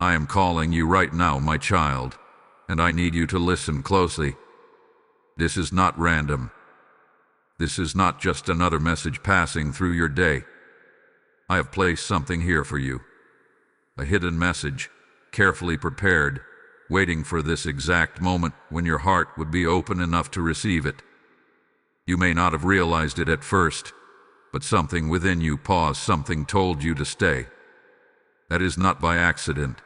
I am calling you right now, my child, and I need you to listen closely. This is not random. This is not just another message passing through your day. I have placed something here for you. A hidden message, carefully prepared, waiting for this exact moment when your heart would be open enough to receive it. You may not have realized it at first, but something within you paused, something told you to stay. That is not by accident.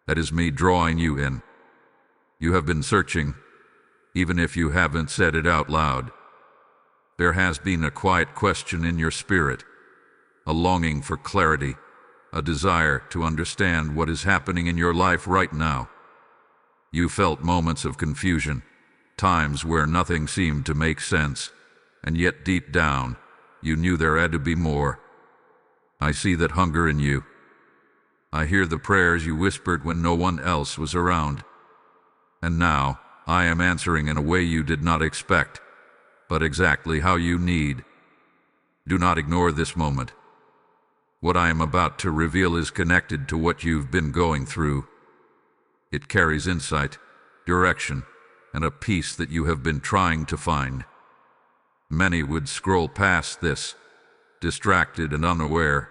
That is me drawing you in. You have been searching, even if you haven't said it out loud. There has been a quiet question in your spirit, a longing for clarity, a desire to understand what is happening in your life right now. You felt moments of confusion, times where nothing seemed to make sense, and yet deep down, you knew there had to be more. I see that hunger in you. I hear the prayers you whispered when no one else was around. And now, I am answering in a way you did not expect, but exactly how you need. Do not ignore this moment. What I am about to reveal is connected to what you've been going through. It carries insight, direction, and a peace that you have been trying to find. Many would scroll past this, distracted and unaware,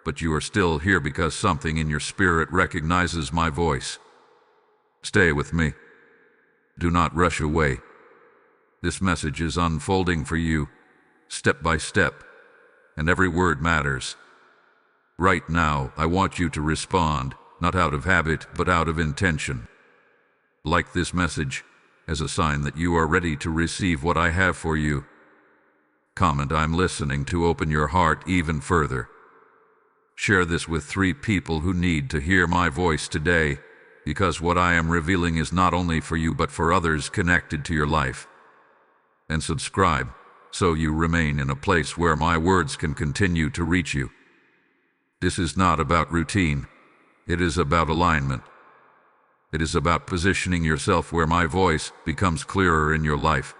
but you are still here because something in your spirit recognizes my voice. Stay with me. Do not rush away. This message is unfolding for you, step by step, and every word matters. Right now, I want you to respond, not out of habit, but out of intention. Like this message, as a sign that you are ready to receive what I have for you. Comment "I'm listening" to open your heart even further. Share this with 3 people who need to hear my voice today, because what I am revealing is not only for you but for others connected to your life. And subscribe, so you remain in a place where my words can continue to reach you. This is not about routine. It is about alignment. It is about positioning yourself where my voice becomes clearer in your life.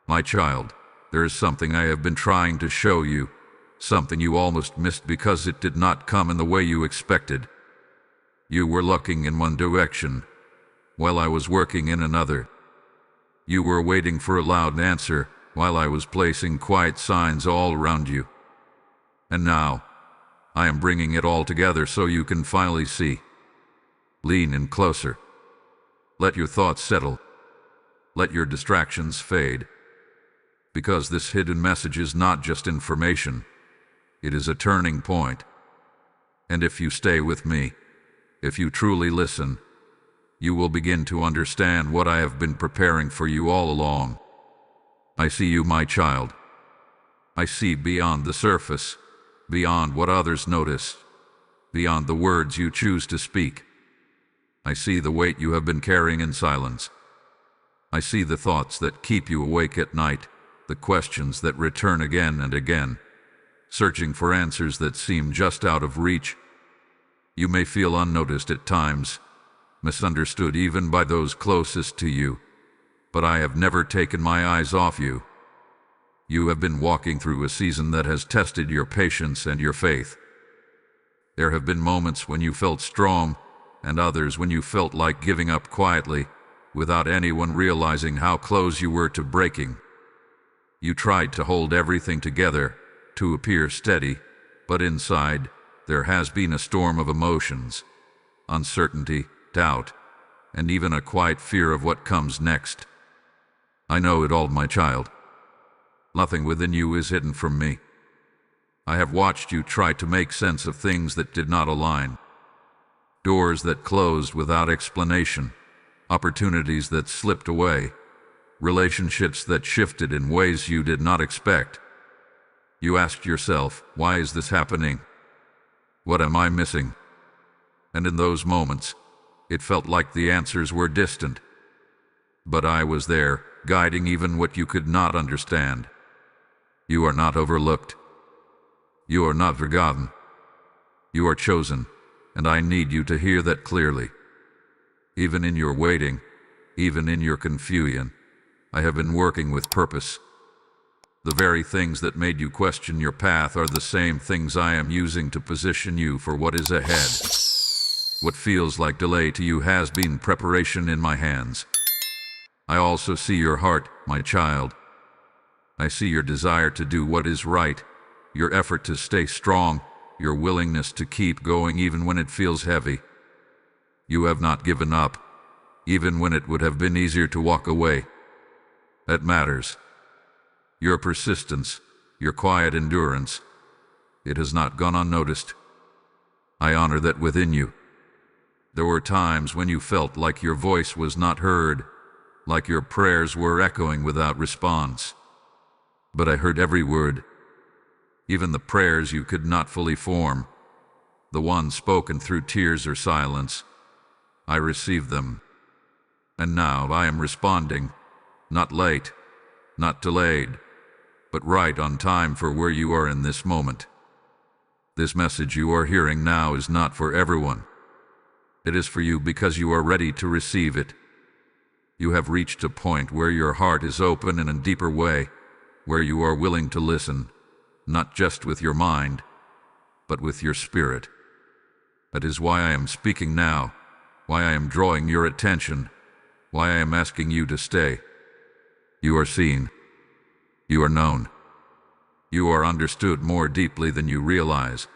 My child, there is something I have been trying to show you, something you almost missed because it did not come in the way you expected. You were looking in one direction, while I was working in another. You were waiting for a loud answer, while I was placing quiet signs all around you. And now, I am bringing it all together so you can finally see. Lean in closer. Let your thoughts settle. Let your distractions fade. Because this hidden message is not just information. It is a turning point. And if you stay with me, if you truly listen, you will begin to understand what I have been preparing for you all along. I see you, my child. I see beyond the surface, beyond what others notice, beyond the words you choose to speak. I see the weight you have been carrying in silence. I see the thoughts that keep you awake at night, the questions that return again and again, searching for answers that seem just out of reach. You may feel unnoticed at times, misunderstood even by those closest to you, but I have never taken my eyes off you. You have been walking through a season that has tested your patience and your faith. There have been moments when you felt strong, and others when you felt like giving up quietly, without anyone realizing how close you were to breaking. You tried to hold everything together, to appear steady, but inside, there has been a storm of emotions, uncertainty, doubt, and even a quiet fear of what comes next. I know it all, my child. Nothing within you is hidden from me. I have watched you try to make sense of things that did not align. Doors that closed without explanation, opportunities that slipped away, relationships that shifted in ways you did not expect. You asked yourself, why is this happening? What am I missing? And in those moments, it felt like the answers were distant. But I was there, guiding even what you could not understand. You are not overlooked. You are not forgotten. You are chosen, and I need you to hear that clearly. Even in your waiting, even in your confusion, I have been working with purpose. The very things that made you question your path are the same things I am using to position you for what is ahead. What feels like delay to you has been preparation in my hands. I also see your heart, my child. I see your desire to do what is right, your effort to stay strong, your willingness to keep going even when it feels heavy. You have not given up, even when it would have been easier to walk away. That matters. Your persistence, your quiet endurance, it has not gone unnoticed. I honor that within you. There were times when you felt like your voice was not heard, like your prayers were echoing without response. But I heard every word, even the prayers you could not fully form, the ones spoken through tears or silence. I received them. And now I am responding, not late, not delayed, but right on time for where you are in this moment. This message you are hearing now is not for everyone. It is for you because you are ready to receive it. You have reached a point where your heart is open in a deeper way, where you are willing to listen, not just with your mind, but with your spirit. That is why I am speaking now, why I am drawing your attention, why I am asking you to stay. You are seen. You are known. You are understood more deeply than you realize.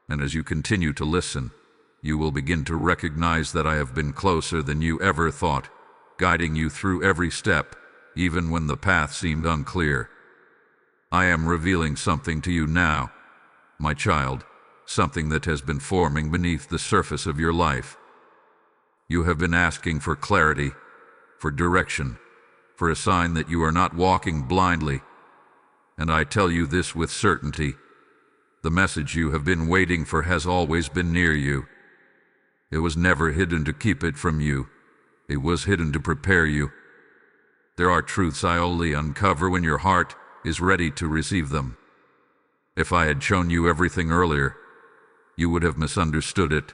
And as you continue to listen, you will begin to recognize that I have been closer than you ever thought, guiding you through every step, even when the path seemed unclear. I am revealing something to you now, my child, something that has been forming beneath the surface of your life. You have been asking for clarity, for direction, for a sign that you are not walking blindly. And I tell you this with certainty. The message you have been waiting for has always been near you. It was never hidden to keep it from you. It was hidden to prepare you. There are truths I only uncover when your heart is ready to receive them. If I had shown you everything earlier, you would have misunderstood it,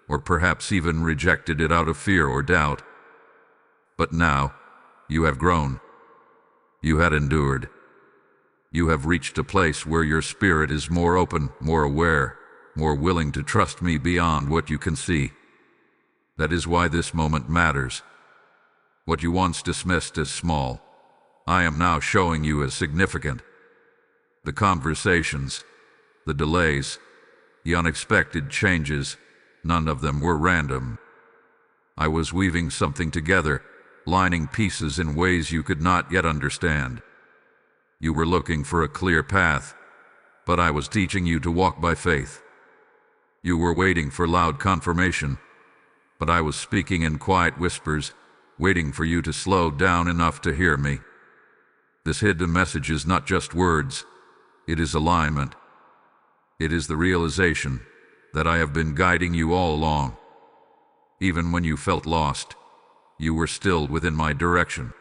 or perhaps even rejected it out of fear or doubt. But now, you have grown. You had endured. You have reached a place where your spirit is more open, more aware, more willing to trust me beyond what you can see. That is why this moment matters. What you once dismissed as small, I am now showing you as significant. The conversations, the delays, the unexpected changes, none of them were random. I was weaving something together, lining pieces in ways you could not yet understand. You were looking for a clear path, but I was teaching you to walk by faith. You were waiting for loud confirmation, but I was speaking in quiet whispers, waiting for you to slow down enough to hear me. This hidden message is not just words, it is alignment. It is the realization that I have been guiding you all along. Even when you felt lost, you were still within my direction.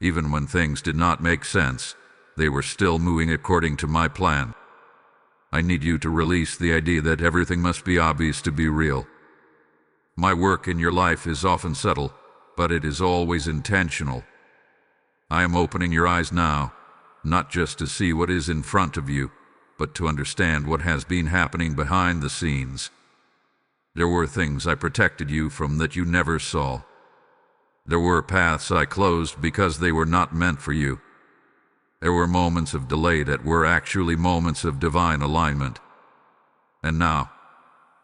Even when things did not make sense, they were still moving according to my plan. I need you to release the idea that everything must be obvious to be real. My work in your life is often subtle, but it is always intentional. I am opening your eyes now, not just to see what is in front of you, but to understand what has been happening behind the scenes. There were things I protected you from that you never saw. There were paths I closed because they were not meant for you. There were moments of delay that were actually moments of divine alignment. And now,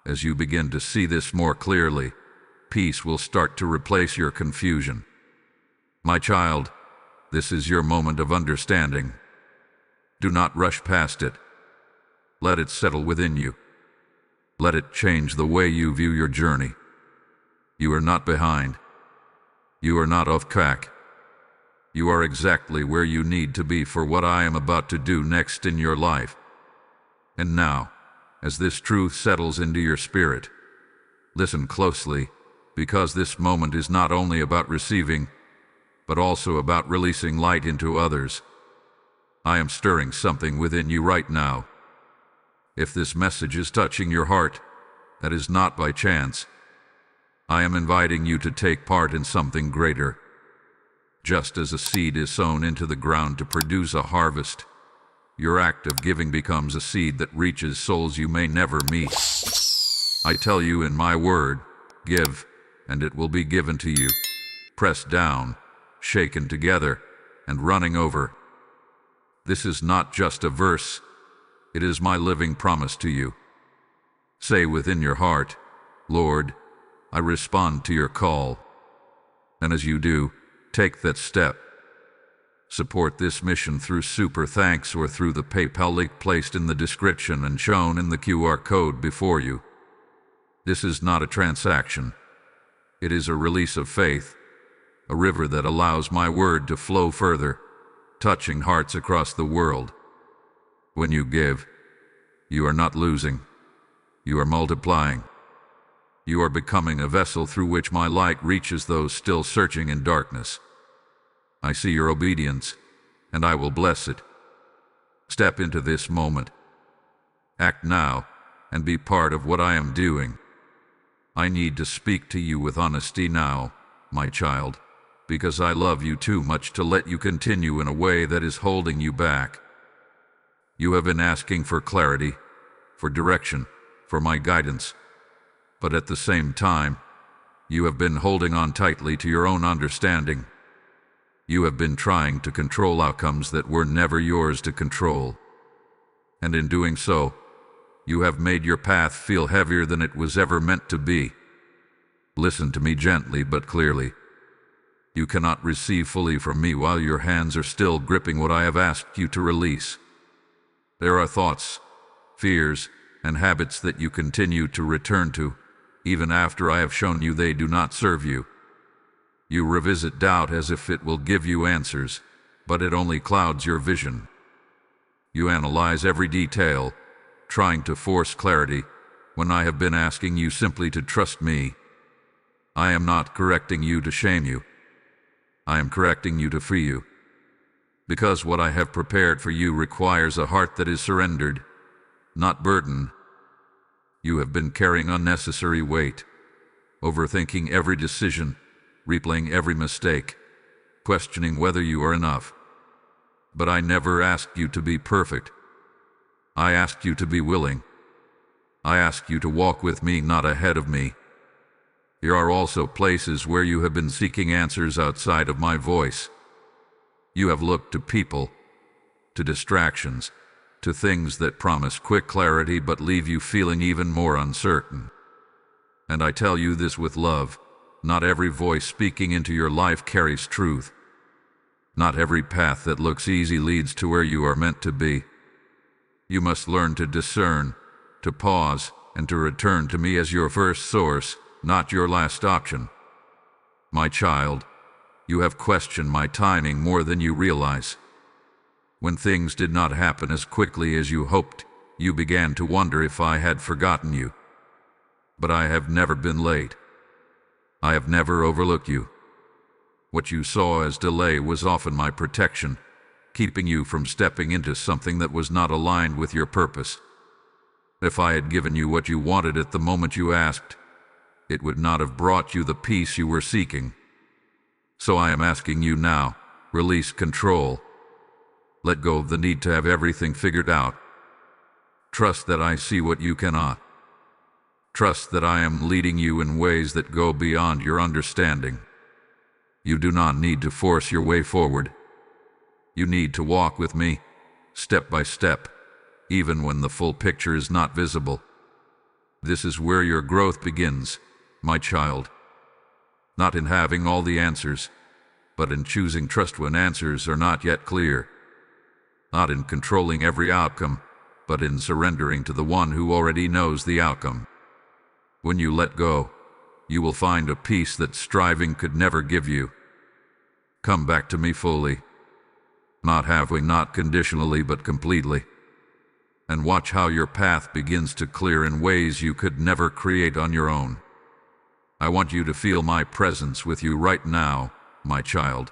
as you begin to see this more clearly, peace will start to replace your confusion. My child, this is your moment of understanding. Do not rush past it. Let it settle within you. Let it change the way you view your journey. You are not behind. You are not off track. You are exactly where you need to be for what I am about to do next in your life. And now, as this truth settles into your spirit, listen closely, because this moment is not only about receiving, but also about releasing light into others. I am stirring something within you right now. If this message is touching your heart, that is not by chance. I am inviting you to take part in something greater. Just as a seed is sown into the ground to produce a harvest, your act of giving becomes a seed that reaches souls you may never meet. I tell you in my word, give, and it will be given to you. Pressed down, shaken together, and running over. This is not just a verse. It is my living promise to you. Say within your heart, Lord, I respond to your call. And as you do, take that step. Support this mission through Super Thanks or through the PayPal link placed in the description and shown in the QR code before you. This is not a transaction. It is a release of faith, a river that allows my word to flow further, touching hearts across the world. When you give, you are not losing. You are multiplying. You are becoming a vessel through which my light reaches those still searching in darkness. I see your obedience, and I will bless it. Step into this moment. Act now, and be part of what I am doing. I need to speak to you with honesty now, my child, because I love you too much to let you continue in a way that is holding you back. You have been asking for clarity, for direction, for my guidance, but at the same time, you have been holding on tightly to your own understanding. You have been trying to control outcomes that were never yours to control. And in doing so, you have made your path feel heavier than it was ever meant to be. Listen to me gently but clearly. You cannot receive fully from me while your hands are still gripping what I have asked you to release. There are thoughts, fears, and habits that you continue to return to, even after I have shown you they do not serve you. You revisit doubt as if it will give you answers, but it only clouds your vision. You analyze every detail, trying to force clarity, when I have been asking you simply to trust me. I am not correcting you to shame you. I am correcting you to free you. Because what I have prepared for you requires a heart that is surrendered, not burdened. You have been carrying unnecessary weight, overthinking every decision, replaying every mistake, questioning whether you are enough. But I never asked you to be perfect. I asked you to be willing. I asked you to walk with me, not ahead of me. There are also places where you have been seeking answers outside of my voice. You have looked to people, to distractions, to things that promise quick clarity but leave you feeling even more uncertain. And I tell you this with love. Not every voice speaking into your life carries truth. Not every path that looks easy leads to where you are meant to be. You must learn to discern, to pause, and to return to me as your first source, not your last option. My child, you have questioned my timing more than you realize. When things did not happen as quickly as you hoped, you began to wonder if I had forgotten you. But I have never been late. I have never overlooked you. What you saw as delay was often my protection, keeping you from stepping into something that was not aligned with your purpose. If I had given you what you wanted at the moment you asked, it would not have brought you the peace you were seeking. So I am asking you now, release control. Let go of the need to have everything figured out. Trust that I see what you cannot. Trust that I am leading you in ways that go beyond your understanding. You do not need to force your way forward. You need to walk with me, step by step, even when the full picture is not visible. This is where your growth begins, my child. Not in having all the answers, but in choosing trust when answers are not yet clear. Not in controlling every outcome, but in surrendering to the one who already knows the outcome. When you let go, you will find a peace that striving could never give you. Come back to me fully. Not halfway, not conditionally, but completely. And watch how your path begins to clear in ways you could never create on your own. I want you to feel my presence with you right now, my child,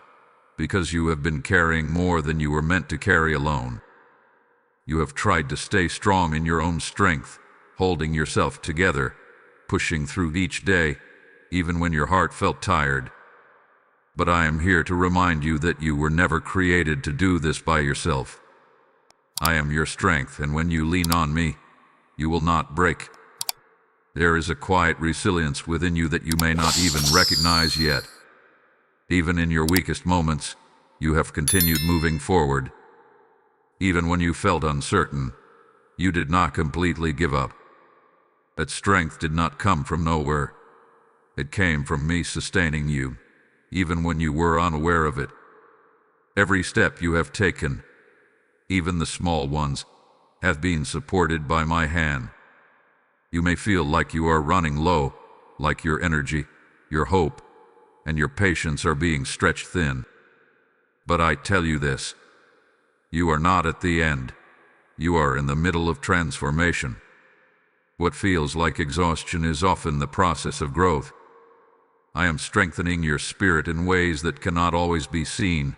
because you have been carrying more than you were meant to carry alone. You have tried to stay strong in your own strength, holding yourself together, pushing through each day, even when your heart felt tired. But I am here to remind you that you were never created to do this by yourself. I am your strength, and when you lean on me, you will not break. There is a quiet resilience within you that you may not even recognize yet. Even in your weakest moments, you have continued moving forward. Even when you felt uncertain, you did not completely give up. That strength did not come from nowhere. It came from me sustaining you, even when you were unaware of it. Every step you have taken, even the small ones, have been supported by my hand. You may feel like you are running low, like your energy, your hope, and your patience are being stretched thin. But I tell you this, you are not at the end. You are in the middle of transformation. What feels like exhaustion is often the process of growth. I am strengthening your spirit in ways that cannot always be seen,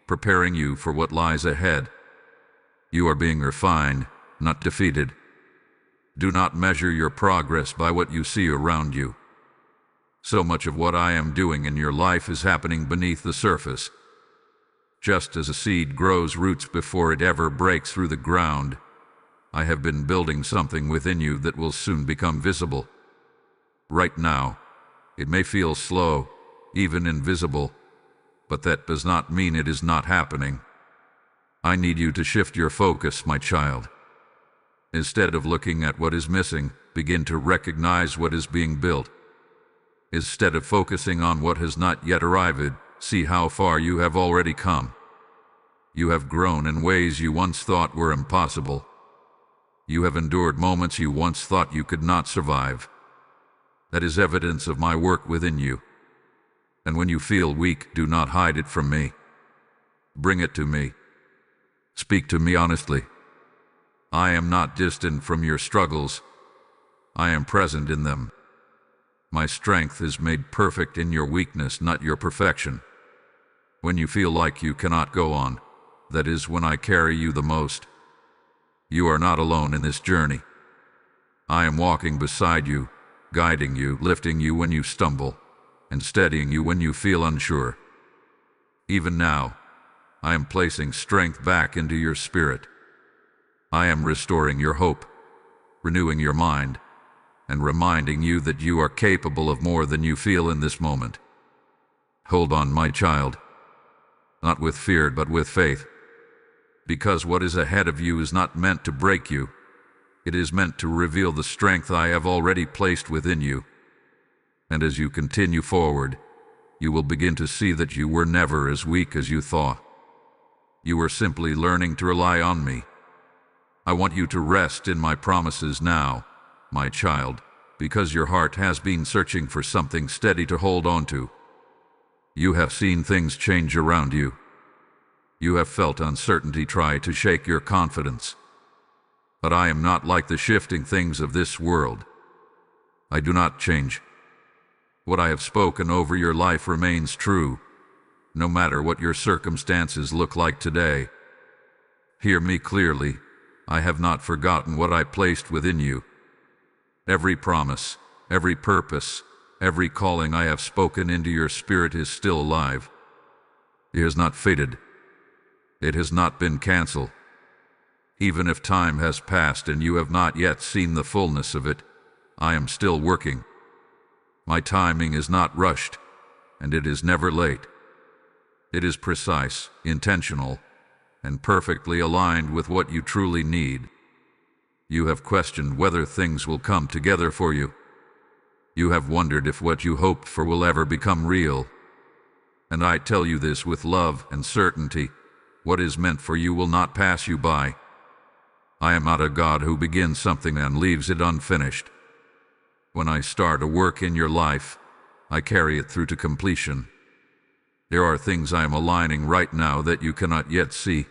preparing you for what lies ahead. You are being refined, not defeated. Do not measure your progress by what you see around you. So much of what I am doing in your life is happening beneath the surface. Just as a seed grows roots before it ever breaks through the ground, I have been building something within you that will soon become visible. Right now, it may feel slow, even invisible, but that does not mean it is not happening. I need you to shift your focus, my child. Instead of looking at what is missing, begin to recognize what is being built. Instead of focusing on what has not yet arrived, see how far you have already come. You have grown in ways you once thought were impossible. You have endured moments you once thought you could not survive. That is evidence of my work within you. And when you feel weak, do not hide it from me. Bring it to me. Speak to me honestly. I am not distant from your struggles. I am present in them. My strength is made perfect in your weakness, not your perfection. When you feel like you cannot go on, that is when I carry you the most. You are not alone in this journey. I am walking beside you, guiding you, lifting you when you stumble, and steadying you when you feel unsure. Even now, I am placing strength back into your spirit. I am restoring your hope, renewing your mind, and reminding you that you are capable of more than you feel in this moment. Hold on, my child, not with fear but with faith, because what is ahead of you is not meant to break you. It is meant to reveal the strength I have already placed within you. And as you continue forward, you will begin to see that you were never as weak as you thought. You were simply learning to rely on me. I want you to rest in my promises now, my child, because your heart has been searching for something steady to hold on to. You have seen things change around you. You have felt uncertainty try to shake your confidence. But I am not like the shifting things of this world. I do not change. What I have spoken over your life remains true, no matter what your circumstances look like today. Hear me clearly. I have not forgotten what I placed within you. Every promise, every purpose, every calling I have spoken into your spirit is still alive. It has not faded. It has not been canceled. Even if time has passed and you have not yet seen the fullness of it, I am still working. My timing is not rushed, and it is never late. It is precise, intentional, and perfectly aligned with what you truly need. You have questioned whether things will come together for you. You have wondered if what you hoped for will ever become real. And I tell you this with love and certainty. What is meant for you will not pass you by. I am not a God who begins something and leaves it unfinished. When I start a work in your life, I carry it through to completion. There are things I am aligning right now that you cannot yet see.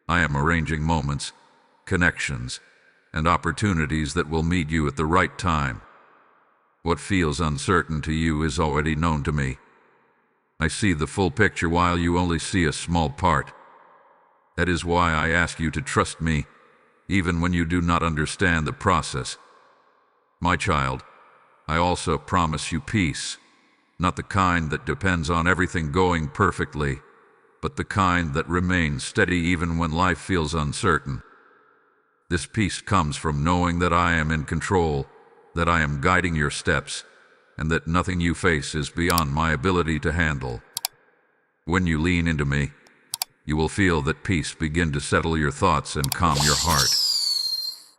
I am arranging moments, connections, and opportunities that will meet you at the right time. What feels uncertain to you is already known to me. I see the full picture while you only see a small part. That is why I ask you to trust me, even when you do not understand the process. My child, I also promise you peace, not the kind that depends on everything going perfectly, but the kind that remains steady even when life feels uncertain. This peace comes from knowing that I am in control, that I am guiding your steps, and that nothing you face is beyond my ability to handle. When you lean into me, you will feel that peace begin to settle your thoughts and calm your heart.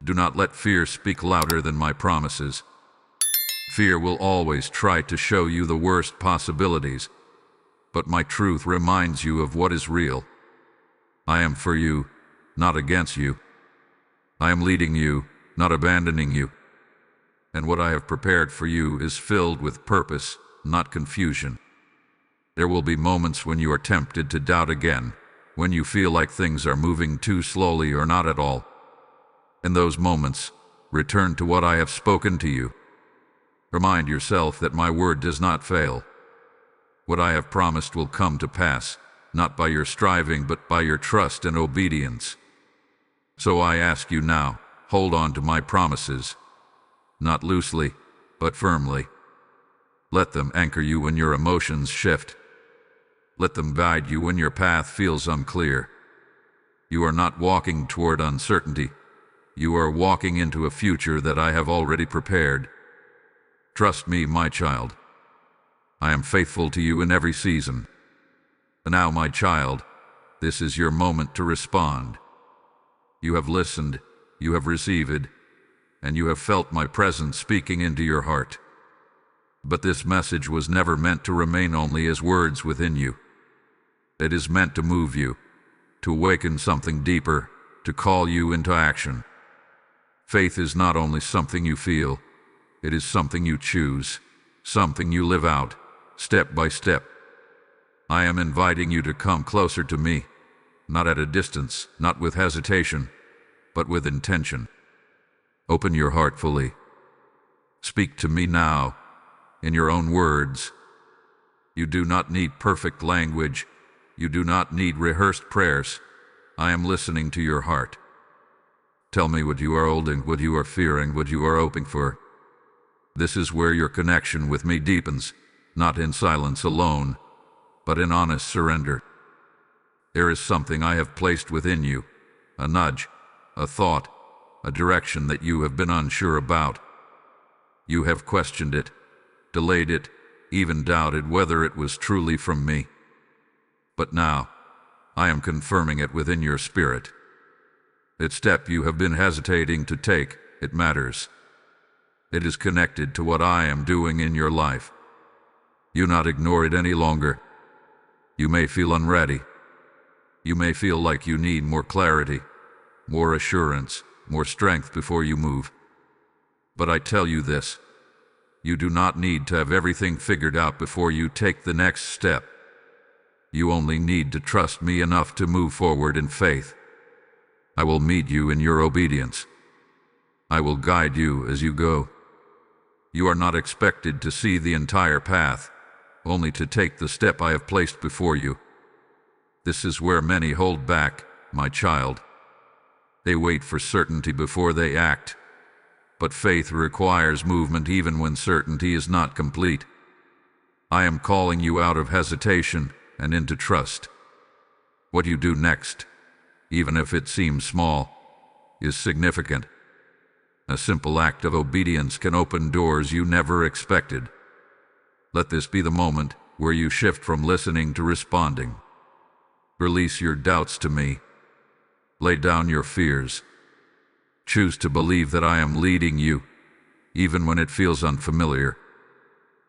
Do not let fear speak louder than my promises. Fear will always try to show you the worst possibilities, but my truth reminds you of what is real. I am for you, not against you. I am leading you, not abandoning you. And what I have prepared for you is filled with purpose, not confusion. There will be moments when you are tempted to doubt again, when you feel like things are moving too slowly or not at all. In those moments, return to what I have spoken to you. Remind yourself that my word does not fail. What I have promised will come to pass, not by your striving but by your trust and obedience. So I ask you now, hold on to my promises, not loosely, but firmly. Let them anchor you when your emotions shift. Let them guide you when your path feels unclear. You are not walking toward uncertainty. You are walking into a future that I have already prepared. Trust me, my child. I am faithful to you in every season. And now, my child, this is your moment to respond. You have listened, you have received, and you have felt my presence speaking into your heart. But this message was never meant to remain only as words within you. It is meant to move you, to awaken something deeper, to call you into action. Faith is not only something you feel, it is something you choose, something you live out, step by step. I am inviting you to come closer to me, not at a distance, not with hesitation, but with intention. Open your heart fully. Speak to me now, in your own words. You do not need perfect language. You do not need rehearsed prayers. I am listening to your heart. Tell me what you are holding, what you are fearing, what you are hoping for. This is where your connection with me deepens, not in silence alone, but in honest surrender. There is something I have placed within you, a nudge, a thought, a direction that you have been unsure about. You have questioned it, delayed it, even doubted whether it was truly from me. But now, I am confirming it within your spirit. That step you have been hesitating to take, it matters. It is connected to what I am doing in your life. You not ignore it any longer. You may feel unready. You may feel like you need more clarity, more assurance, more strength before you move. But I tell you this, you do not need to have everything figured out before you take the next step. You only need to trust me enough to move forward in faith. I will meet you in your obedience. I will guide you as you go. You are not expected to see the entire path, only to take the step I have placed before you. This is where many hold back, my child. They wait for certainty before they act. But faith requires movement even when certainty is not complete. I am calling you out of hesitation and into trust. What you do next, even if it seems small, is significant. A simple act of obedience can open doors you never expected. Let this be the moment where you shift from listening to responding. Release your doubts to me. Lay down your fears. Choose to believe that I am leading you, even when it feels unfamiliar.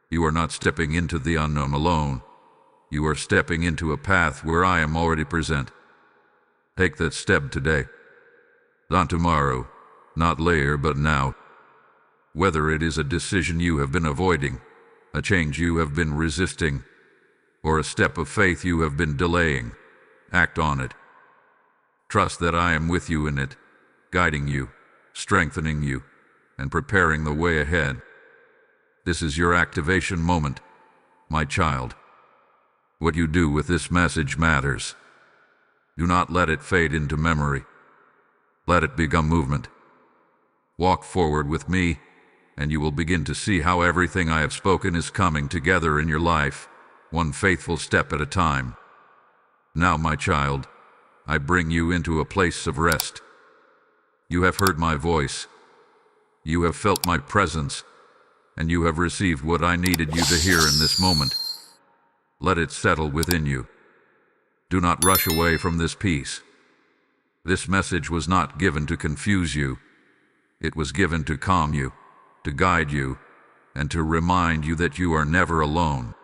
You are not stepping into the unknown alone. You are stepping into a path where I am already present. Take that step today. Not tomorrow, not later, but now. Whether it is a decision you have been avoiding, a change you have been resisting, or a step of faith you have been delaying, act on it. Trust that I am with you in it, guiding you, strengthening you, and preparing the way ahead. This is your activation moment, my child. What you do with this message matters. Do not let it fade into memory. Let it become movement. Walk forward with me, and you will begin to see how everything I have spoken is coming together in your life, one faithful step at a time. Now, my child, I bring you into a place of rest. You have heard my voice. You have felt my presence, and you have received what I needed you to hear in this moment. Let it settle within you. Do not rush away from this peace. This message was not given to confuse you. It was given to calm you, to guide you, and to remind you that you are never alone.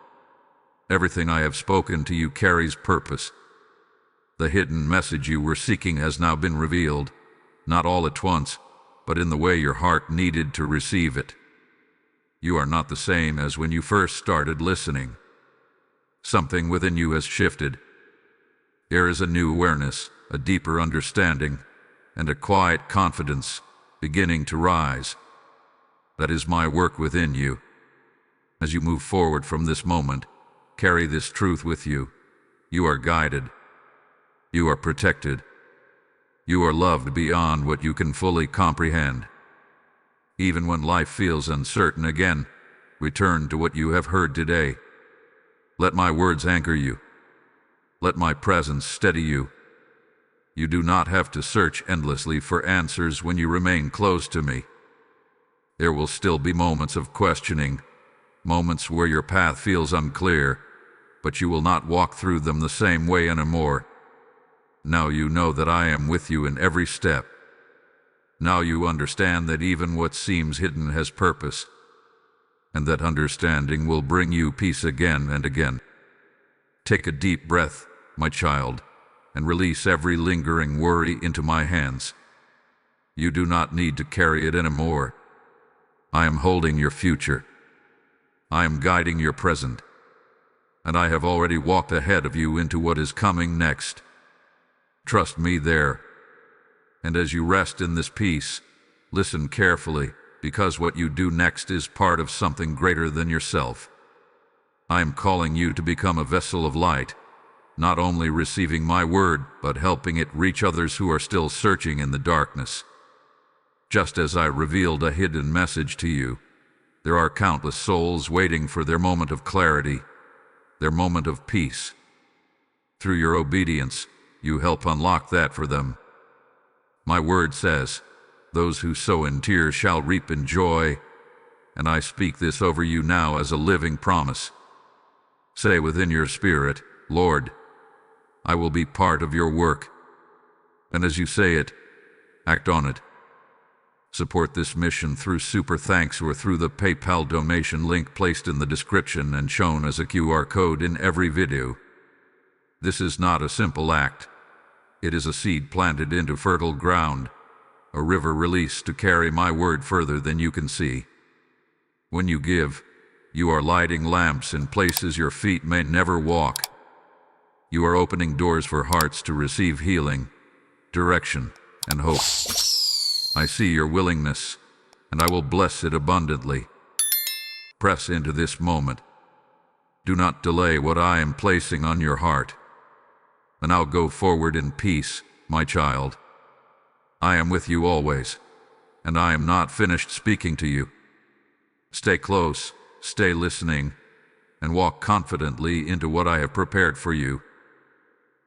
Everything I have spoken to you carries purpose. The hidden message you were seeking has now been revealed, not all at once, but in the way your heart needed to receive it. You are not the same as when you first started listening. Something within you has shifted. There is a new awareness, a deeper understanding, and a quiet confidence beginning to rise. That is my work within you. As you move forward from this moment, carry this truth with you. You are guided. You are protected. You are loved beyond what you can fully comprehend. Even when life feels uncertain again, return to what you have heard today. Let my words anchor you. Let my presence steady you. You do not have to search endlessly for answers when you remain close to me. There will still be moments of questioning, moments where your path feels unclear, but you will not walk through them the same way anymore. Now you know that I am with you in every step. Now you understand that even what seems hidden has purpose, and that understanding will bring you peace again and again. Take a deep breath, my child, and release every lingering worry into my hands. You do not need to carry it anymore. I am holding your future. I am guiding your present, and I have already walked ahead of you into what is coming next. Trust me there. And as you rest in this peace, listen carefully, because what you do next is part of something greater than yourself. I am calling you to become a vessel of light, not only receiving my word, but helping it reach others who are still searching in the darkness. Just as I revealed a hidden message to you, there are countless souls waiting for their moment of clarity, their moment of peace. Through your obedience, you help unlock that for them. My word says, "Those who sow in tears shall reap in joy," and I speak this over you now as a living promise. Say within your spirit, "Lord, I will be part of your work." And as you say it, act on it. Support this mission through Super Thanks or through the PayPal donation link placed in the description and shown as a QR code in every video. This is not a simple act. It is a seed planted into fertile ground, a river released to carry my word further than you can see. When you give, you are lighting lamps in places your feet may never walk. You are opening doors for hearts to receive healing, direction, and hope. I see your willingness, and I will bless it abundantly. Press into this moment. Do not delay what I am placing on your heart. And I'll go forward in peace, my child. I am with you always, and I am not finished speaking to you. Stay close, stay listening, and walk confidently into what I have prepared for you.